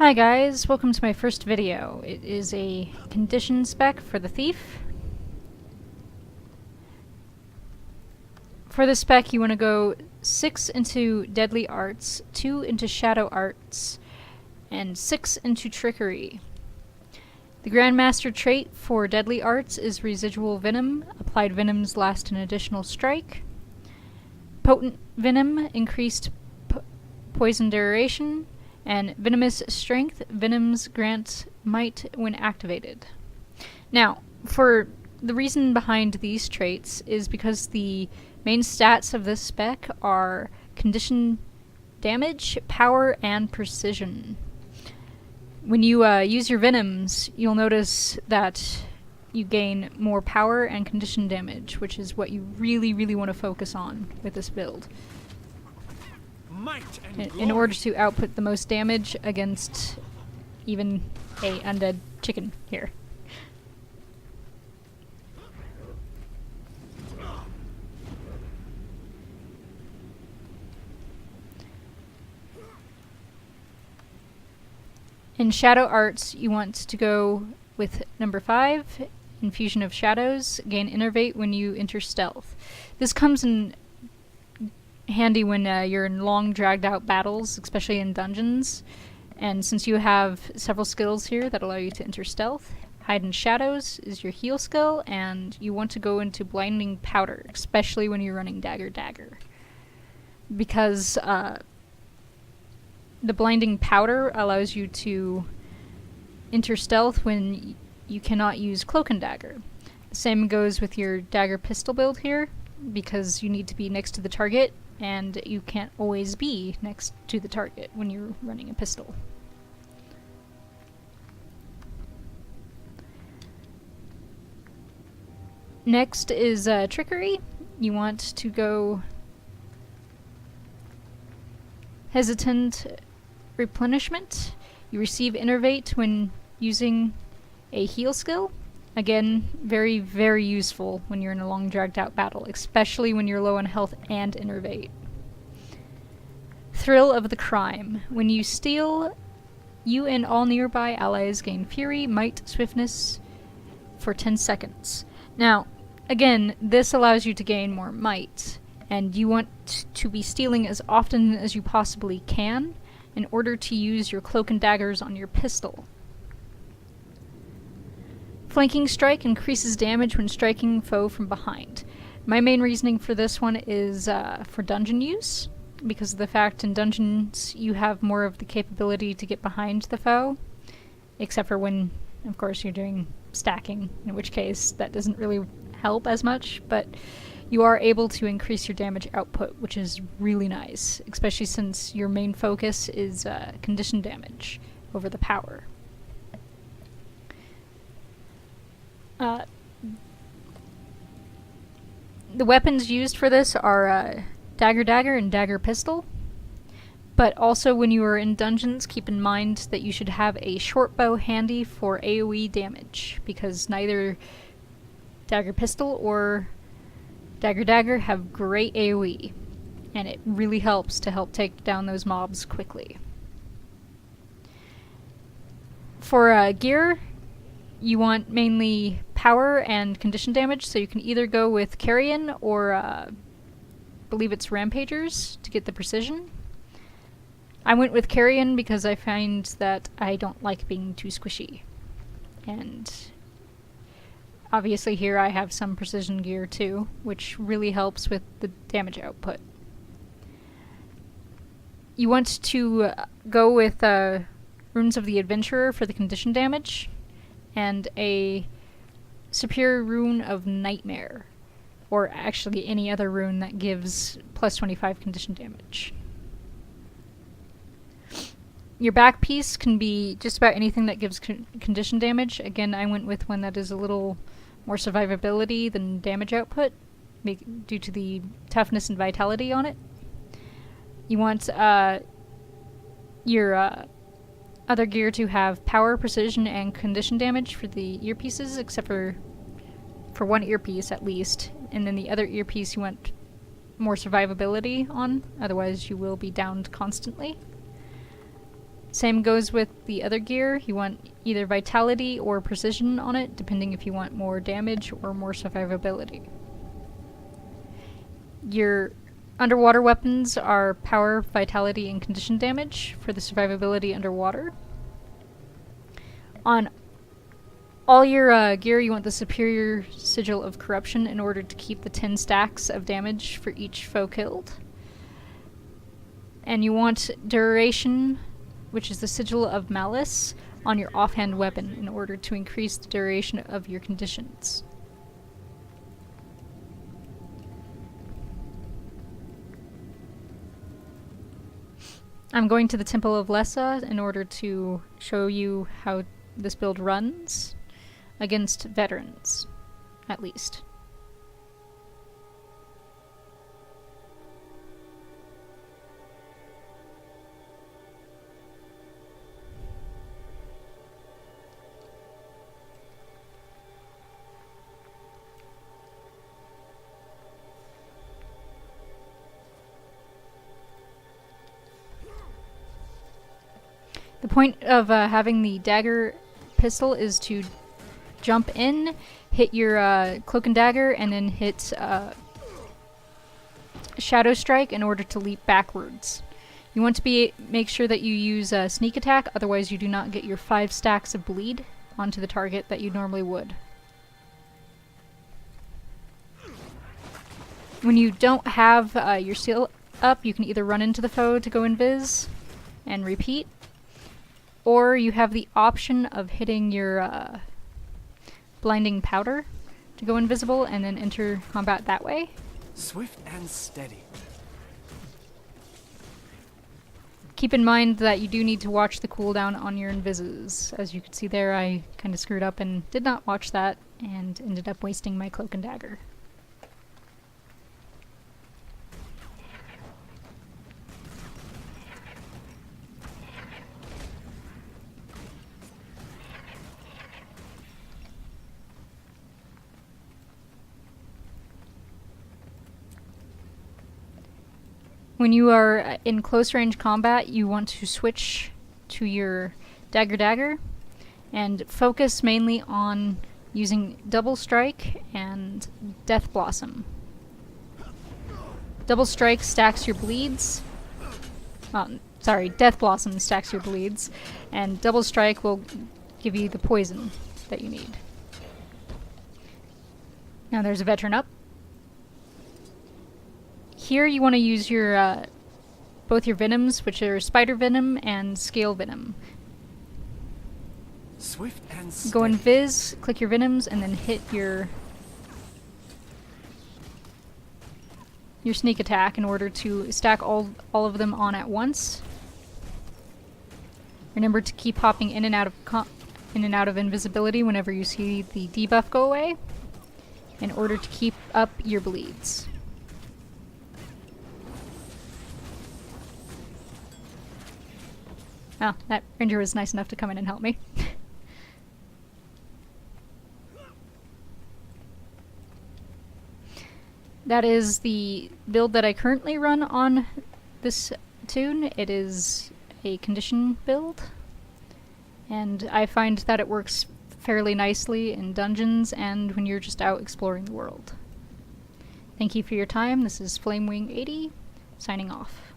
Hi guys, welcome to my first video. It is a condition spec for the Thief. For the spec you want to go 6 into Deadly Arts, 2 into Shadow Arts, and 6 into Trickery. The Grandmaster trait for Deadly Arts is Residual Venom. Applied venoms last an additional strike. Potent Venom, increased poison duration. And Venomous Strength, venoms grant might when activated. Now, for the reason behind these traits is because the main stats of this spec are condition damage, power, and precision. When you use your venoms, you'll notice that you gain more power and condition damage, which is what you really want to focus on with this build. In order to output the most damage against even a undead chicken here. In Shadow Arts, you want to go with number 5, Infusion of Shadows, gain Innervate when you enter Stealth. This comes in handy when you're in long dragged out battles, especially in dungeons, and since you have several skills here that allow you to enter stealth. Hide in Shadows is your heal skill, and you want to go into Blinding Powder, especially when you're running Dagger, because the Blinding Powder allows you to enter stealth when you cannot use Cloak and Dagger. The same goes with your Dagger Pistol build here, because you need to be next to the target, and you can't always be next to the target when you're running a pistol. Next is Trickery. You want to go Hesitant Replenishment. You receive Innervate when using a heal skill. Again, very useful when you're in a long dragged out battle, especially when you're low on health and Innervate. Thrill of the Crime. When you steal, you and all nearby allies gain Fury, Might, Swiftness for 10 seconds. Now, again, this allows you to gain more Might, and you want to be stealing as often as you possibly can in order to use your Cloak and Daggers on your pistol. Flanking Strike increases damage when striking foe from behind. My main reasoning for this one is for dungeon use, because of the fact in dungeons you have more of the capability to get behind the foe, except for when, of course, you're doing stacking, in which case that doesn't really help as much, but you are able to increase your damage output, which is really nice, especially since your main focus is condition damage over the power. The weapons used for this are Dagger and Dagger Pistol, but also when you are in dungeons, keep in mind that you should have a short bow handy for AoE damage, because neither Dagger Pistol or Dagger have great AoE, and it really helps to help take down those mobs quickly. For gear, you want mainly power and condition damage, so you can either go with Carrion or believe it's Rampagers to get the precision. I went with Carrion because I find that I don't like being too squishy. And obviously here I have some precision gear too, which really helps with the damage output. You want to go with Runes of the Adventurer for the condition damage, and a Superior Rune of Nightmare, or actually any other rune that gives plus 25 condition damage. Your back piece can be just about anything that gives condition damage. Again, I went with one that is a little more survivability than damage output, due to the toughness and vitality on it. You want your other gear to have power, precision, and condition damage for the earpieces, except for one earpiece at least, and then the other earpiece you want more survivability on, otherwise you will be downed constantly. Same goes with the other gear. You want either vitality or precision on it, depending if you want more damage or more survivability. Your underwater weapons are power, vitality, and condition damage for the survivability underwater. On all your gear, you want the superior sigil of corruption in order to keep the 10 stacks of damage for each foe killed. And you want duration, which is the sigil of malice, on your offhand weapon in order to increase the duration of your conditions. I'm going to the Temple of Lessa in order to show you how this build runs against veterans, at least. The point of having the dagger pistol is to jump in, hit your cloak and dagger, and then hit shadow strike in order to leap backwards. You want to make sure that you use sneak attack, otherwise you do not get your 5 stacks of bleed onto the target that you normally would. When you don't have your seal up, you can either run into the foe to go invis and repeat, or you have the option of hitting your blinding powder to go invisible and then enter combat that way. Swift and steady. Keep in mind that you do need to watch the cooldown on your invises. As you can see there, I kind of screwed up and did not watch that and ended up wasting my cloak and dagger. When you are in close range combat, you want to switch to your dagger and focus mainly on using double strike and death blossom. Double strike stacks your bleeds. Sorry, death blossom stacks your bleeds, and double strike will give you the poison that you need. Now there's a veteran up. Here you want to use your both your venoms, which are spider venom and scale venom. Swift and steady. Go in Viz, click your venoms, and then hit your sneak attack in order to stack all of them on at once. Remember to keep hopping in and out of invisibility whenever you see the debuff go away, in order to keep up your bleeds. Oh, that ranger was nice enough to come in and help me. That is the build that I currently run on this toon. It is a condition build, and I find that it works fairly nicely in dungeons and when you're just out exploring the world. Thank you for your time. This is Flamewing80, signing off.